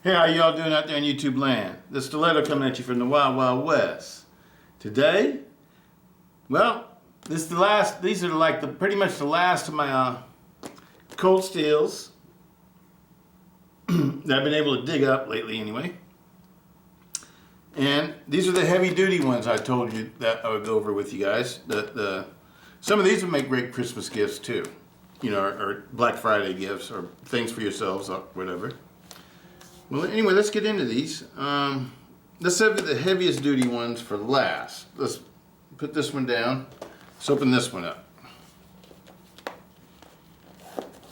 Hey, how y'all doing out there in YouTube land? The Stiletto coming at you from the Wild Wild West. Today, well, this is the last. These are like pretty much the last of my cold steels that I've been able to dig up lately, anyway. And these are the heavy duty ones I told you that I would go over with you guys. Some of these would make great Christmas gifts too, you know, or Black Friday gifts, or things for yourselves, or whatever. Well, anyway, let's get into these. Let's have the heaviest duty ones for last. Let's put this one down. Let's open this one up.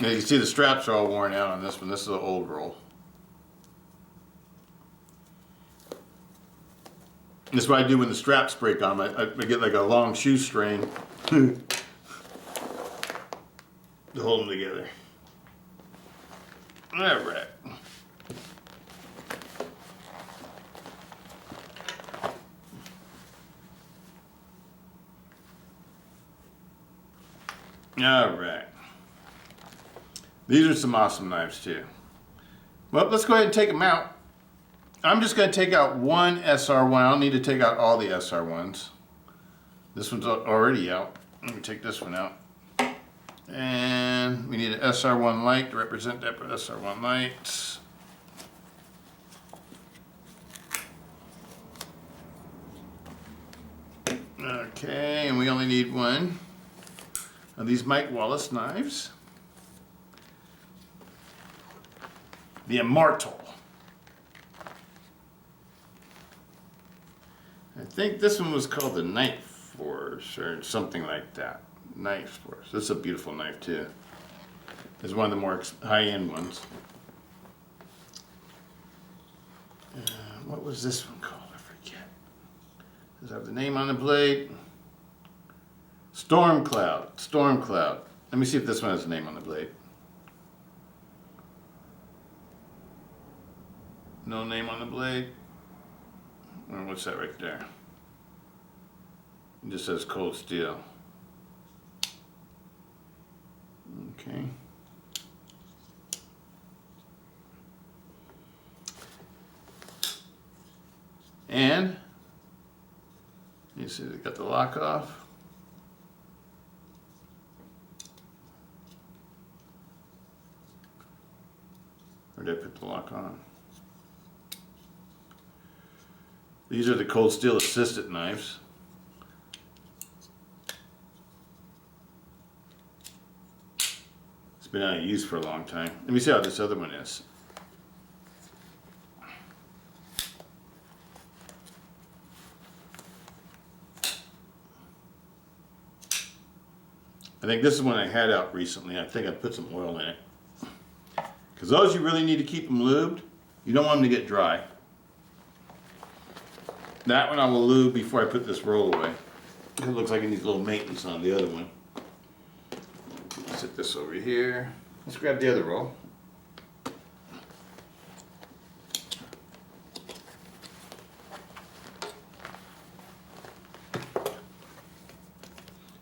Now you can see the straps are all worn out on this one. This is an old roll. This is what I do when the straps break on them. I get like a long shoestring to hold them together. All right. All right. These are some awesome knives too. Well, let's go ahead and take them out. I'm just going to take out one SR1. I don't need to take out all the SR1s. This one's already out. Let me take this one out. And we need an SR1 light to represent that SR1 light. Okay, and we only need one of these Mike Wallace knives. The Immortal. I think this one was called the Knife Force or something like that. Knife Force. This is a beautiful knife too. It's one of the more high-end ones. What was this one called? I forget. Does it have the name on the blade? Storm Cloud. Storm Cloud. Let me see if this one has a name on the blade. No name on the blade. Well, what's that right there? It just says cold steel. Okay. And you see they got the lock off. Or did I put the lock on? These are the cold steel assisted knives. It's been out of use for a long time. Let me see how this other one is. I think this is one I had out recently. I think I put some oil in it. Because those you really need to keep them lubed. You don't want them to get dry. That one I will lube before I put this roll away. It looks like it needs a little maintenance on the other one. Set this over here. Let's grab the other roll.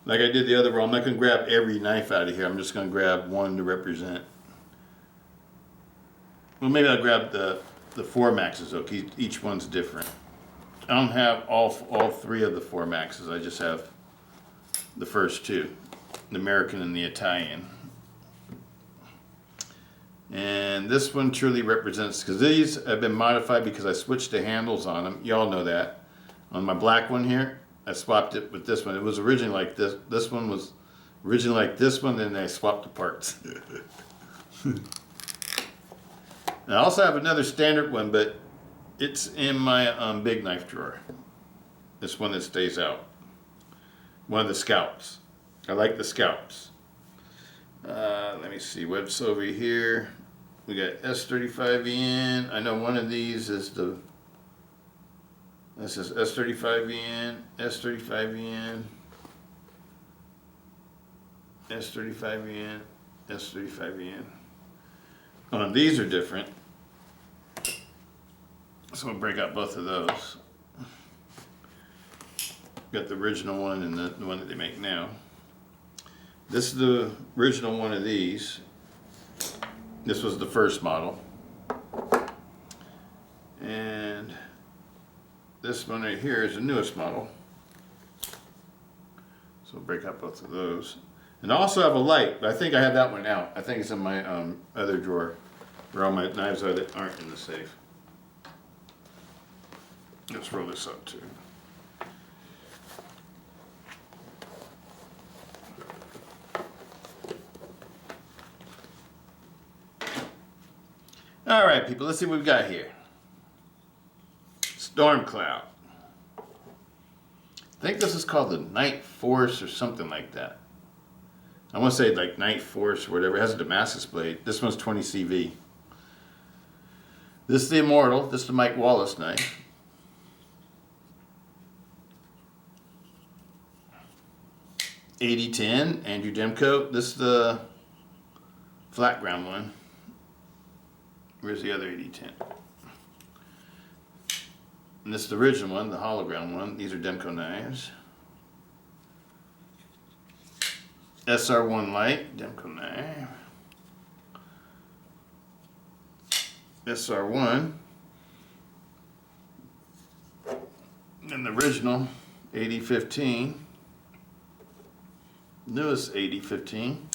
Like I did the other roll, I'm not going to grab every knife out of here. I'm just going to grab one to represent. Well, maybe I'll grab the 4 maxes though, because each one's different. I don't have all 3 of the 4 maxes. I just have the first 2, the American and the Italian. And this one truly represents, because these have been modified because I switched the handles on them. Y'all know that. On my black one here, I swapped it with this one. It was originally like this. This one was originally like this one, then I swapped the parts. And I also have another standard one, but it's in my big knife drawer. This one that stays out. One of the scalps. I like the scalps. Let me see what's over here. We got S35EN. I know one of these is the. This is S35EN, S35EN, S35EN, S35EN. These are different. So we'll break out both of those. Got the original one and the one that they make now. This is the original one of these. This was the first model. this one right here is the newest model. So we'll break out both of those. And I also have a light, but I think I have that one out. I think it's in my other drawer where all my knives are that aren't in the safe. Let's roll this up too. All right, people, let's see what we've got here. Storm Cloud. I think this is called the Night Force or something like that. I want to say like Night Force or whatever. It has a Damascus blade. This one's 20 CV. This is the Immortal. This is the Mike Wallace knife. $8010, Andrew Demko. This is the flat ground one. Where's the other 8010? And this is the original one, the hologram one. These are Demko knives. SR1 Light, Demko knife. SR1. And the original 8015. Newest 8015.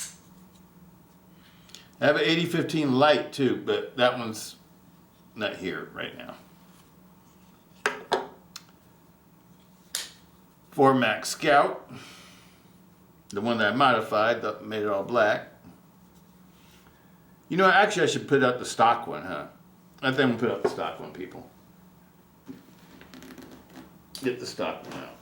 I have an 8015 Light too, but that one's not here right now. 4 Max Scout, the one that I modified, that made it all black. You know, actually I should put out the stock one, huh? I think we'll put out the stock one, people. Get the stock one out.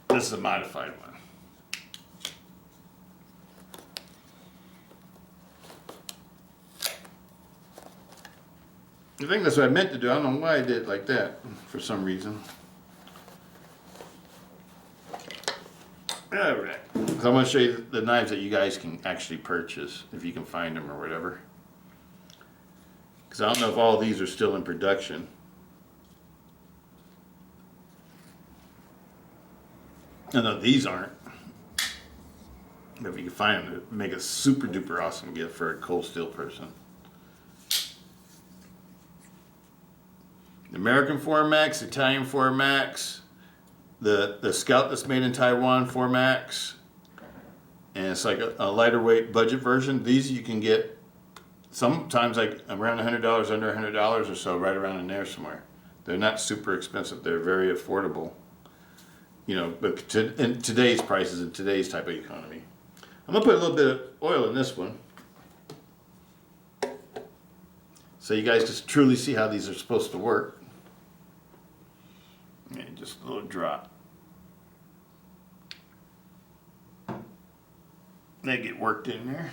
This is a modified one. I think that's what I meant to do. I don't know why I did it like that for some reason. Alright. So I want to show you the knives that you guys can actually purchase if you can find them or whatever. Because I don't know if all of these are still in production. No, these aren't. But if you can find them, it'd make a super duper awesome gift for a cold steel person. The American 4 Max, Italian 4 Max, the Scout that's made in Taiwan 4 Max, and it's like a lighter weight budget version. These you can get sometimes like around $100, under $100 or so, right around in there somewhere. They're not super expensive. They're very affordable. You know, but in today's prices, in today's type of economy. I'm going to put a little bit of oil in this one, so you guys can truly see how these are supposed to work. And just a little drop. They get worked in there.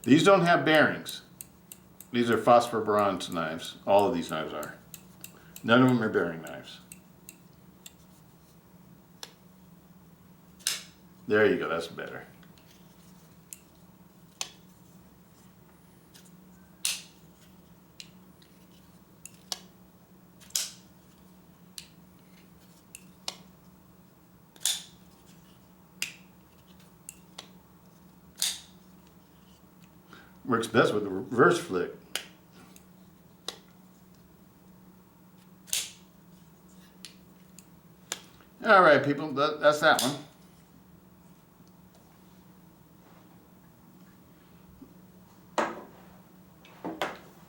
These don't have bearings. These are phosphor bronze knives. All of these knives are. None of them are bearing knives. There you go, that's better. Works best with the reverse flick. All right, people, that's that one.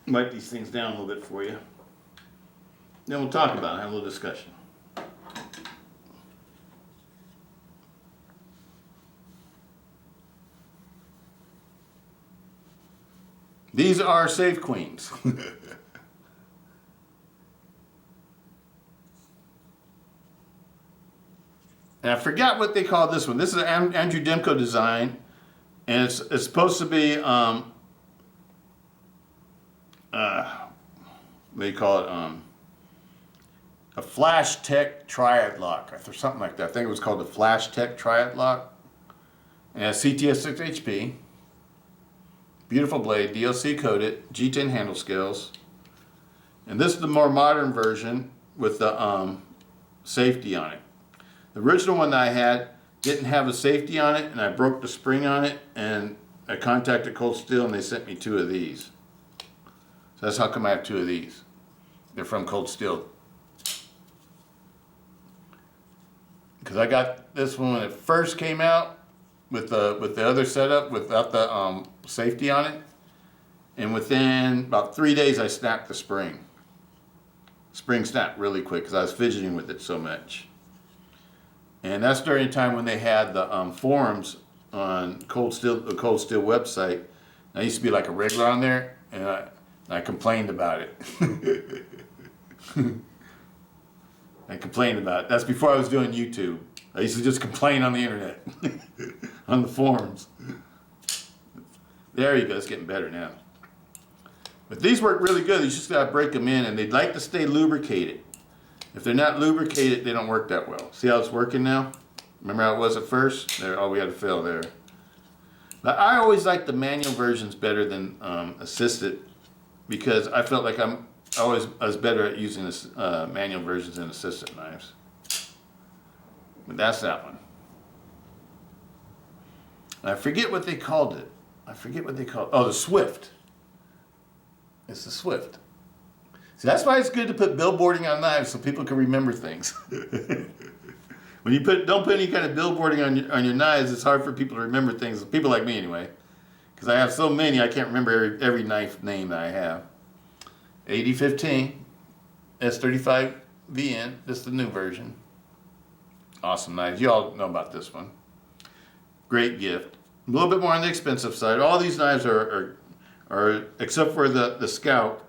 Wipe these things down a little bit for you. Then we'll talk about it, have a little discussion. These are safe queens. And I forgot what they call this one. This is an Andrew Demko design, and it's supposed to be what do you call it? A Flash Tech Triad Lock or something like that. I think it was called the Flash Tech Triad Lock. And it's CTS 6 HP. Beautiful blade, DLC coated, G10 handle scales. And this is the more modern version with the safety on it. The original one that I had didn't have a safety on it, and I broke the spring on it, and I contacted Cold Steel and they sent me 2 of these. So that's how come I have 2 of these. They're from Cold Steel. Because I got this one when it first came out with the other setup without the safety on it, and within about 3 days I snapped the spring. Spring snapped really quick because I was fidgeting with it so much. And that's during the time when they had the forums on the Cold Steel website. I used to be like a regular on there, and I complained about it. I complained about it. That's before I was doing YouTube. I used to just complain on the internet, on the forums. There you go, it's getting better now. But these work really good. You just gotta break them in, and they'd like to stay lubricated. If they're not lubricated, they don't work that well. See how it's working now? Remember how it was at first? There, oh, we had to fail there. But I always like the manual versions better than assisted, because I felt like I was better at using this manual versions than assisted knives. But that's that one. And I forget what they called it. Oh, the Swift. It's the Swift. See, that's why it's good to put billboarding on knives so people can remember things. When you don't put any kind of billboarding on your knives, it's hard for people to remember things. People like me anyway, because I have so many I can't remember every knife name that I have. 8015 S35 VN. This is the new version. Awesome knives. You all know about this one. Great gift. A little bit more on the expensive side. All these knives are except for the Scout.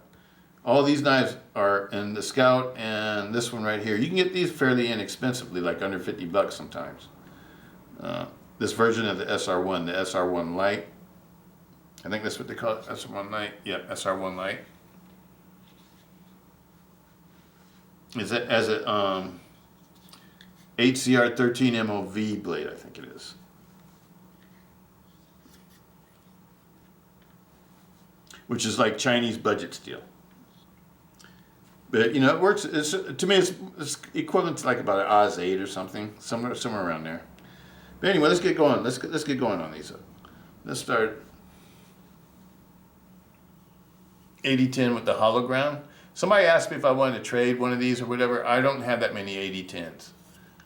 All these knives are in the Scout and this one right here. You can get these fairly inexpensively, like under 50 bucks sometimes. This version of the SR1, the SR1 Lite. I think that's what they call it, SR1 Lite. Yep, SR1 Lite. Is it as a HCR 13 MOV blade, I think it is. Which is like Chinese budget steel. But you know, it works. To me, it's equivalent to like about an Oz 8 or something, somewhere around there. But anyway, let's get going. Let's get going on these. Let's start 8010 with the hollow ground. Somebody asked me if I wanted to trade one of these or whatever. I don't have that many 8010s.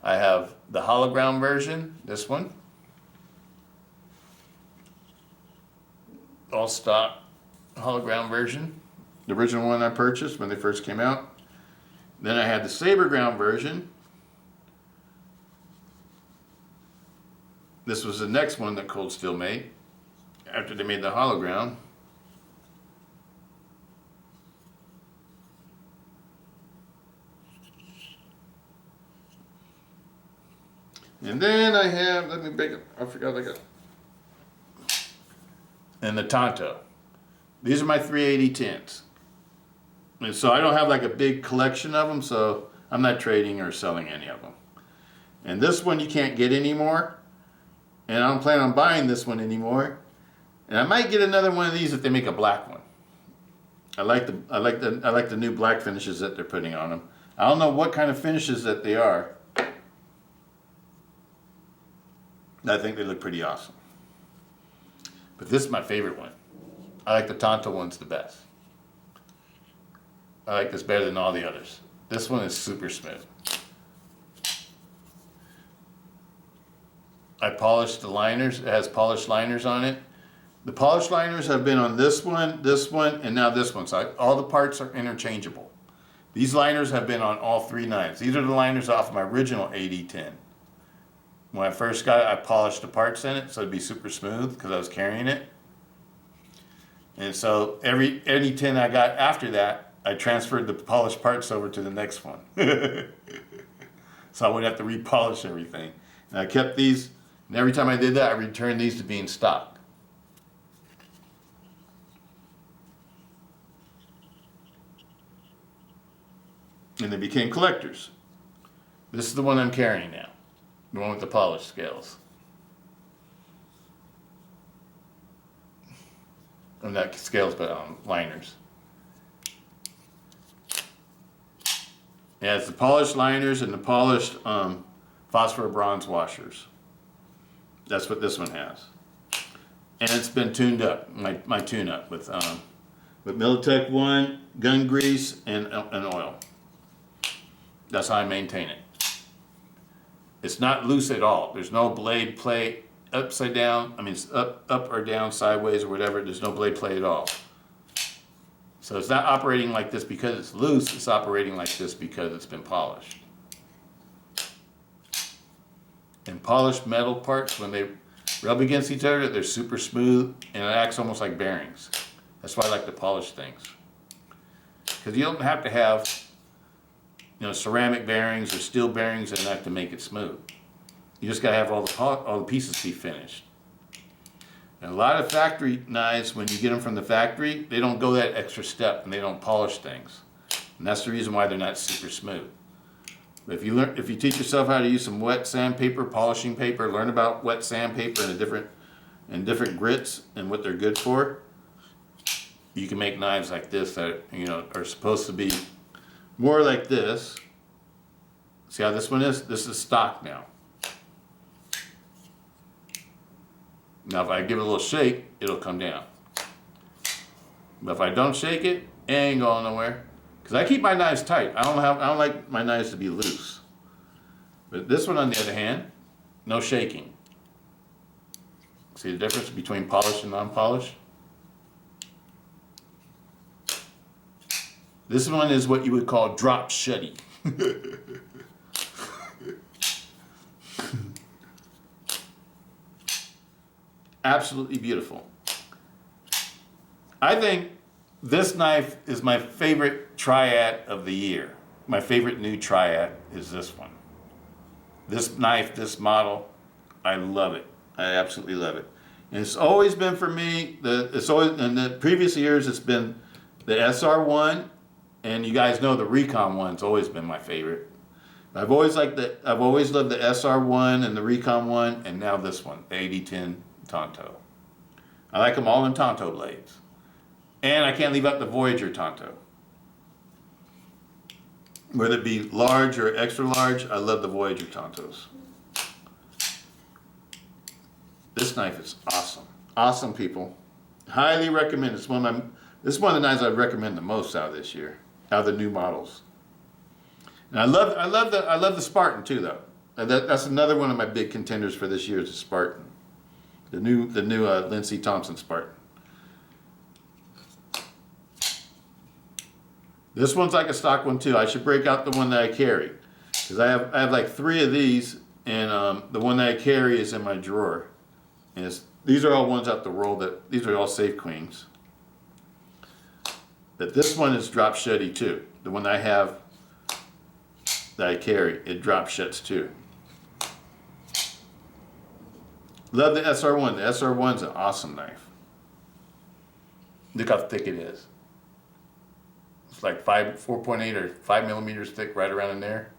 I have the hollow ground version, this one, all stock hollow ground version. The original one I purchased when they first came out. Then I had the saber ground version. This was the next one that Cold Steel made after they made the hollow ground. And then I have, let me break it, I forgot I got. And the Tonto. These are my 38010s. And so I don't have like a big collection of them, so I'm not trading or selling any of them. And this one you can't get anymore. And I don't plan on buying this one anymore. And I might get another one of these if they make a black one. I like the new black finishes that they're putting on them. I don't know what kind of finishes that they are. I think they look pretty awesome. But this is my favorite one. I like the Tonto ones the best. I like this better than all the others. This one is super smooth. I polished the liners. It has polished liners on it. The polished liners have been on this one, and now this one. So all the parts are interchangeable. These liners have been on all 3 knives. These are the liners off my original 8010. When I first got it, I polished the parts in it so it'd be super smooth because I was carrying it. And so any 10 I got after that, I transferred the polished parts over to the next one. So I wouldn't have to repolish everything. And I kept these, and every time I did that, I returned these to being stock. And they became collectors. This is the one I'm carrying now. The one with the polished scales. or not scales, but liners. It has the polished liners and the polished phosphor bronze washers. That's what this one has. And it's been tuned up, my tune-up with Militech 1, gun grease, and oil. That's how I maintain it. It's not loose at all. There's no blade play upside down. I mean, it's up or down, sideways, or whatever. There's no blade play at all. So it's not operating like this because it's loose. It's operating like this because it's been polished. And polished metal parts, when they rub against each other, they're super smooth, and it acts almost like bearings. That's why I like to polish things. Because you don't have to have, ceramic bearings or steel bearings in that to make it smooth. You just got to have all the pieces be finished. And a lot of factory knives, when you get them from the factory, they don't go that extra step and they don't polish things. And that's the reason why they're not super smooth. But if you teach yourself how to use some wet sandpaper, polishing paper, learn about wet sandpaper and different grits and what they're good for, you can make knives like this that are supposed to be more like this. See how this one is? This is stock now. Now if I give it a little shake, it'll come down. But if I don't shake it, it ain't going nowhere. Because I keep my knives tight. I don't like my knives to be loose. But this one, on the other hand, no shaking. See the difference between polished and non-polished? This one is what you would call drop shutty. Absolutely beautiful. I think this knife is my favorite triad of the year. My favorite new triad is this one. This knife, this model, I love it. I absolutely love it. And it's always been for me, in the previous years, it's been the SR1, and you guys know the Recon one's always been my favorite. I've always loved the SR1 and the Recon one, and now this one, the 8010 Tonto. I like them all in Tonto blades. And I can't leave out the Voyager Tonto. Whether it be large or extra large, I love the Voyager Tontos. This knife is awesome. Awesome, people. Highly recommend. This is one of the knives I'd recommend the most out of this year, out of the new models. And I love the Spartan too, though. That's another one of my big contenders for this year is the Spartan. The new Lindsey Thompson Spartan. This one's like a stock one too. I should break out the one that I carry, because I have like 3 of these, and the one that I carry is in my drawer. And these are all ones out the roll these are all Safe Queens. But this one is drop shutty too. The one I have that I carry, it drop shuts too. Love the SR1. The SR1's an awesome knife. Look how thick it is. It's like 4.8 or 5 millimeters thick, right around in there.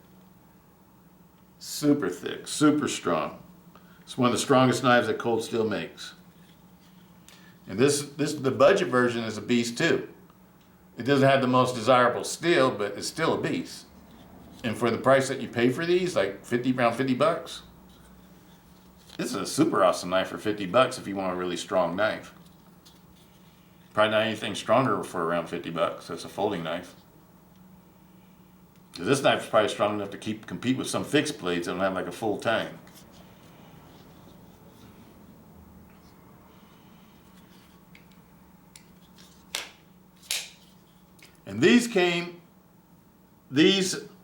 Super thick, super strong. It's one of the strongest knives that Cold Steel makes. And the budget version is a beast too. It doesn't have the most desirable steel, but it's still a beast. And for the price that you pay for these, like around 50 bucks, this is a super awesome knife for 50 bucks if you want a really strong knife. Probably not anything stronger for around 50 bucks. That's a folding knife. This knife is probably strong enough to compete with some fixed blades that don't have like a full tang. And these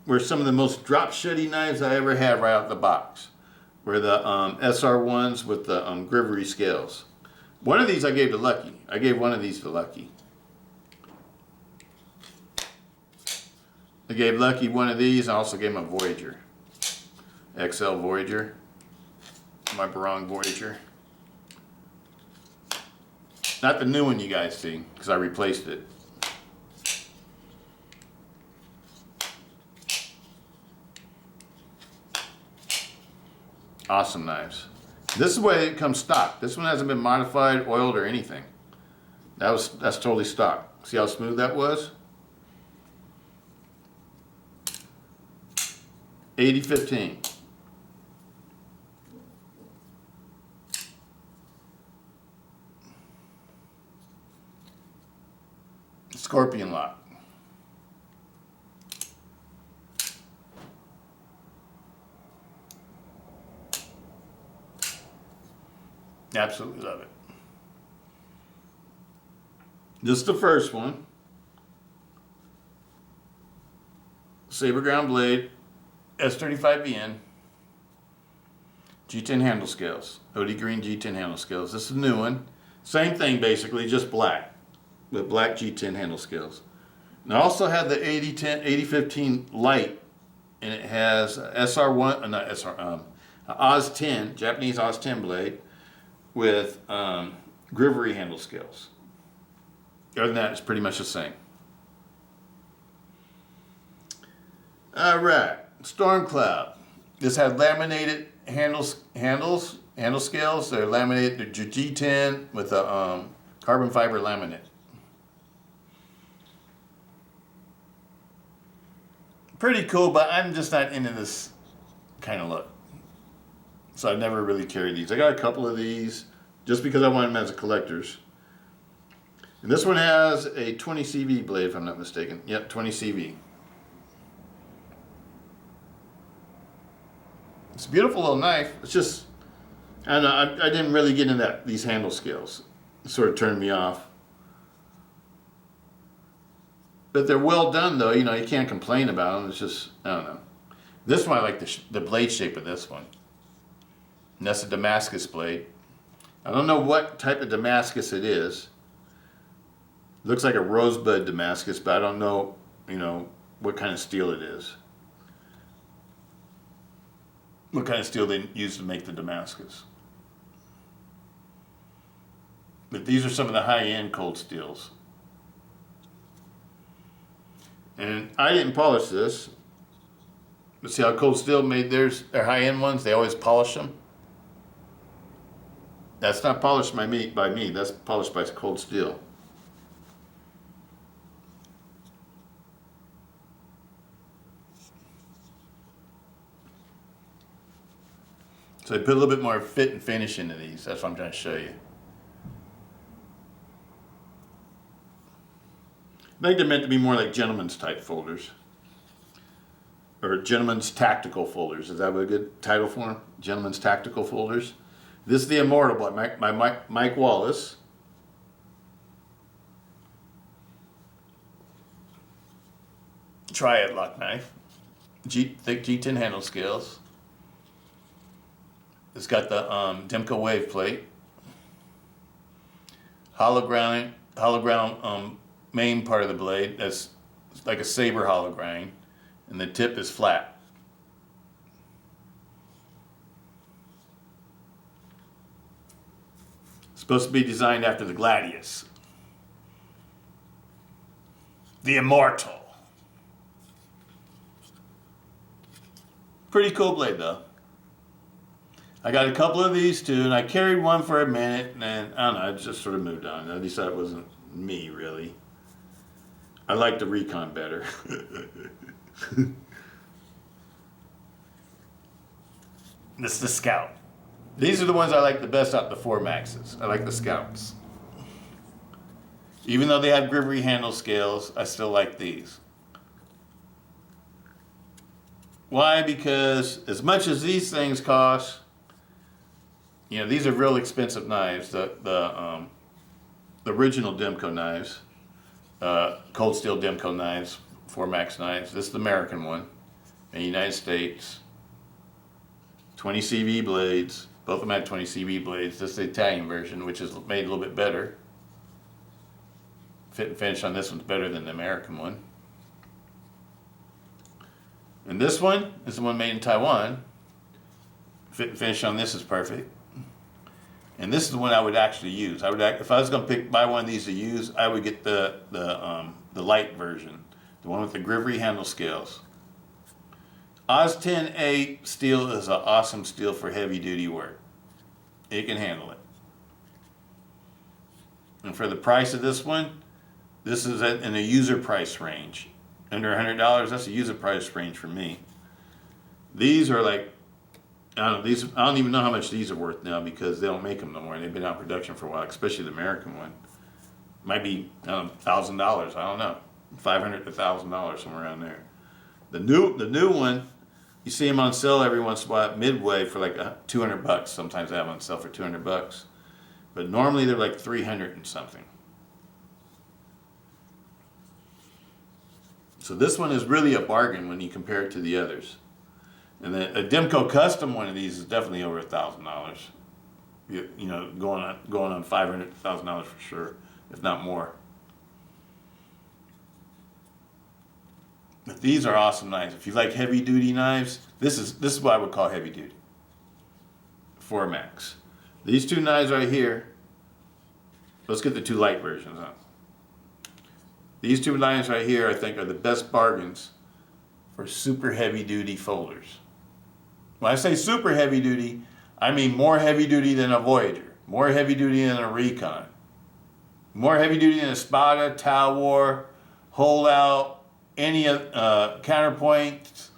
were some of the most drop shutty knives I ever had right out the box. Were the SR1s with the Grivery scales. One of these I gave to Lucky. I gave one of these to Lucky. I gave Lucky one of these. I also gave him a Voyager. XL Voyager. My Barong Voyager. Not the new one you guys see, because I replaced it. Awesome knives. This is the way it comes stock. This one hasn't been modified, oiled, or anything. That's totally stock. See how smooth that was? 8015. Scorpion lock. Absolutely love it. This is the first one. Saber ground blade, S35VN, G10 handle scales, OD green G10 handle scales. This is a new one. Same thing basically, just black, with black G10 handle scales. And I also had the 8015 light, and it has SR1, not SR, Oz 10, Japanese Oz 10 blade with Grivery handle scales. Other than that, it's pretty much the same. All right, Storm Cloud. This had laminated handle scales. They're laminated. They're G10 with a carbon fiber laminate. Pretty cool, but I'm just not into this kind of look. So I've never really carried these. I got a couple of these just because I wanted them as a collector's. And this one has a 20 CV blade, if I'm not mistaken. Yep, 20 CV. It's a beautiful little knife. It's just, I don't know, I didn't really get into these handle scales. It sort of turned me off. But they're well done, though. You know, you can't complain about them. It's just, I don't know. This one, I like the blade shape of this one. And that's a Damascus blade. I don't know what type of Damascus it is. Looks like a rosebud Damascus, but I don't know, you know, what kind of steel it is. What kind of steel they use to make the Damascus. But these are some of the high-end cold steels. And I didn't polish this. But see how Cold Steel made theirs, their high-end ones? They always polish them. That's not polished by me. That's polished by Cold Steel. So I put a little bit more fit and finish into these. That's what I'm trying to show you. I think they're meant to be more like gentleman's type folders. Or gentleman's tactical folders. Is that a good title for them? Gentleman's tactical folders. This is the Immortal by Mike Wallace. Triad lock knife. Thick G10 handle scales. It's got the Demco wave plate. Hollow ground main part of the blade. That's like a saber hollow grind. And the tip is flat. It's supposed to be designed after the Gladius. The Immortal. Pretty cool blade though. I got a couple of these too, and I carried one for a minute, and then, I don't know, I just sort of moved on. I decided it wasn't me, really. I like the Recon better. This is the Scout. These are the ones I like the best out of the 4 Maxes. I like the Scouts. Even though they have Grivery handle scales, I still like these. Why? Because as much as these things cost, you know, these are real expensive knives. The original Demco knives, Cold Steel Demco knives, 4 Max knives. This is the American one in the United States. 20 CV blades. Both of them had 20 CV blades. This is the Italian version, which is made a little bit better. Fit and finish on this one's better than the American one. And this one is the one made in Taiwan. Fit and finish on this is perfect. And this is the one I would actually use. If I was going to buy one of these to use, I would get the light version, the one with the Grivery handle scales. Oz 10A steel is an awesome steel for heavy duty work. It can handle it. And for the price of this one, this is in a user price range. Under $100, that's a user price range for me. These are like, I don't know, I don't even know how much these are worth now because they don't make them no more. They've been out of production for a while, especially the American one. Might be, I don't know, $1,000, I don't know. $500 to $1,000, somewhere around there. The new one, you see them on sale every once in a while at Midway for like $200. Sometimes they have them on sale for $200. But normally they're like 300 and something. So this one is really a bargain when you compare it to the others. And then a Demco custom one of these is definitely over $1,000. You know, going on $500 to $1,000 for sure, if not more. But these are awesome knives. If you like heavy duty knives, this is what I would call heavy duty. 4 Max. These two knives right here. Let's get the two light versions on. These two knives right here, I think, are the best bargains for super heavy duty folders. When I say super heavy duty, I mean more heavy duty than a Voyager, more heavy duty than a Recon, more heavy duty than a Spada, Talwar, Holdout, any of Counterpoint,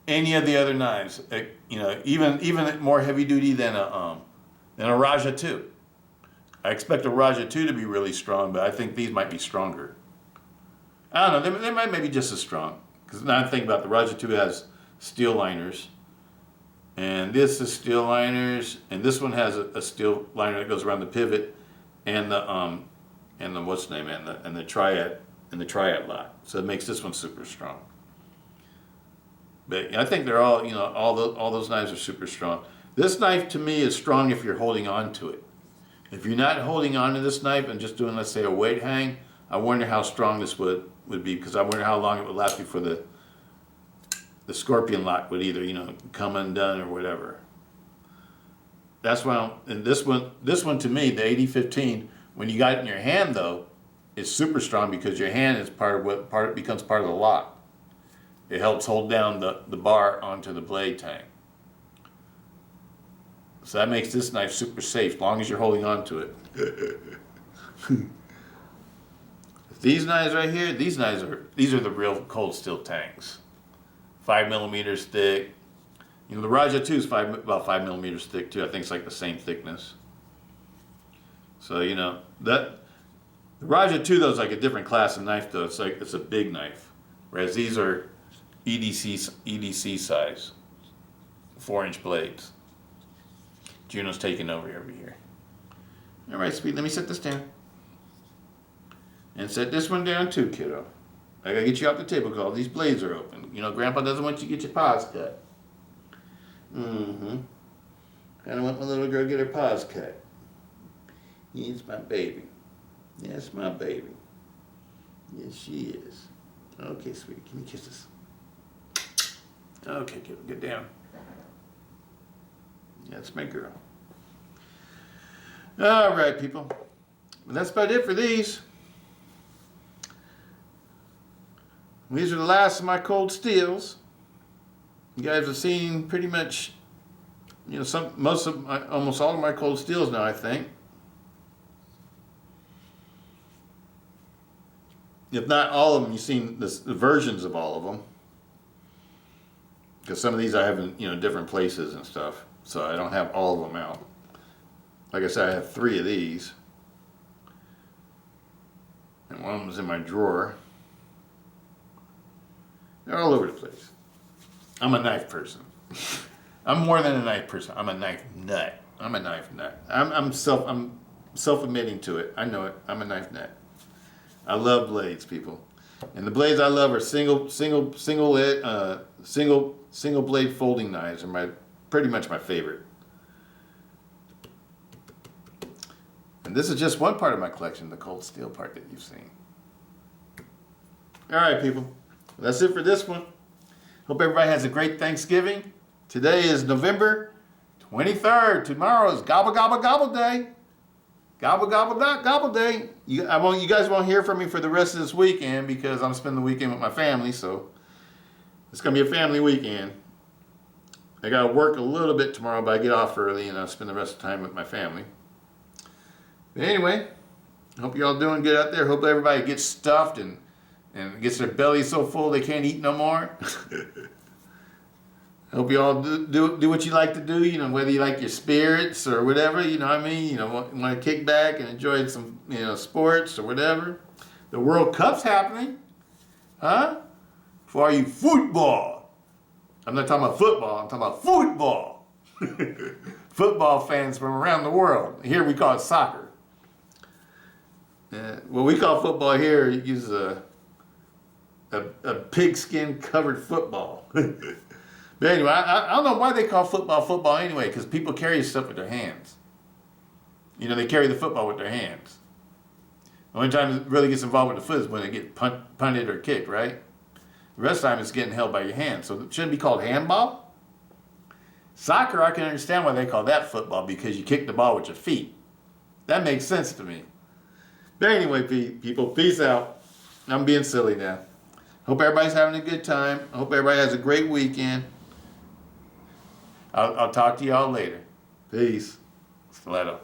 any of the other knives. You know, even more heavy duty than a Raja 2. I expect a Raja 2 to be really strong, but I think these might be stronger. I don't know, they might maybe just as strong. Because now I think about the Raja 2 has steel liners. And this is steel liners. And this one has a steel liner that goes around the pivot and the what's the name, and the triad lock. So it makes this one super strong. But I think they're all, you know, all those knives are super strong. This knife to me is strong if you're holding on to it. If you're not holding on to this knife and just doing, let's say, a weight hang, I wonder how strong this would be, because I wonder how long it would last before the scorpion lock would either, you know, come undone or whatever. That's why, and this one to me, the 8015, when you got it in your hand though, is super strong because your hand is becomes part of the lock. It helps hold down the bar onto the blade tang. So that makes this knife super safe, as long as you're holding on to it. These knives right here, these are the real cold steel tangs. 5 millimeters thick. You know, the Raja 2 is about 5 millimeters thick too. I think it's like the same thickness. So, you know, the Raja 2 though is like a different class of knife though. It's a big knife. Whereas these are EDC size, 4-inch blades. Juno's taking over here. All right, sweet, let me set this down. And set this one down too, kiddo. I gotta get you off the table because all these blades are open. You know, Grandpa doesn't want you to get your paws cut. I don't want my little girl to get her paws cut. He's my baby. Yes, my baby. Yes, she is. Okay, sweetie, give me kisses. Okay, kiddo, get down. That's my girl. All right, people. Well, that's about it for these. These are the last of my cold steels. You guys have seen pretty much, you know, almost all of my cold steels now, I think. If not all of them, you've seen the versions of all of them. Because some of these I have in, you know, different places and stuff. So I don't have all of them out. Like I said, I have 3 of these. And one of them is in my drawer. They're all over the place. I'm a knife person. I'm more than a knife person. I'm a knife nut. I'm a knife nut. I'm self-admitting to it. I know it. I'm a knife nut. I love blades, people. And the blades I love are single blade folding knives are pretty much my favorite. And this is just one part of my collection, the cold steel part that you've seen. All right, people. That's it for this one. Hope everybody has a great Thanksgiving. Today is November 23rd. Tomorrow is Gobble Gobble Gobble Day. Gobble Gobble Gobble Day. You guys won't hear from me for the rest of this weekend because I'm spending the weekend with my family, so it's going to be a family weekend. I got to work a little bit tomorrow, but I get off early and I'll spend the rest of the time with my family. But anyway, Hope y'all doing good out there. Hope everybody gets stuffed and gets their belly so full they can't eat no more. Hope you all do what you like to do, you know, whether you like your spirits or whatever, you know what I mean? You know, want to kick back and enjoy some, you know, sports or whatever. The World Cup's happening. Huh? For all you football. I'm not talking about football, I'm talking about football. Football fans from around the world. Here we call it soccer. What we call football here uses a pigskin covered football. But anyway, I don't know why they call football anyway, because people carry stuff with their hands. You know, they carry the football with their hands. The only time it really gets involved with the foot is when they get punted or kicked, right? The rest of the time it's getting held by your hands. So it shouldn't be called handball. Soccer, I can understand why they call that football, because you kick the ball with your feet. That makes sense to me. But anyway, people, peace out. I'm being silly now. Hope everybody's having a good time. I hope everybody has a great weekend. I'll talk to y'all later. Peace. Stiletto.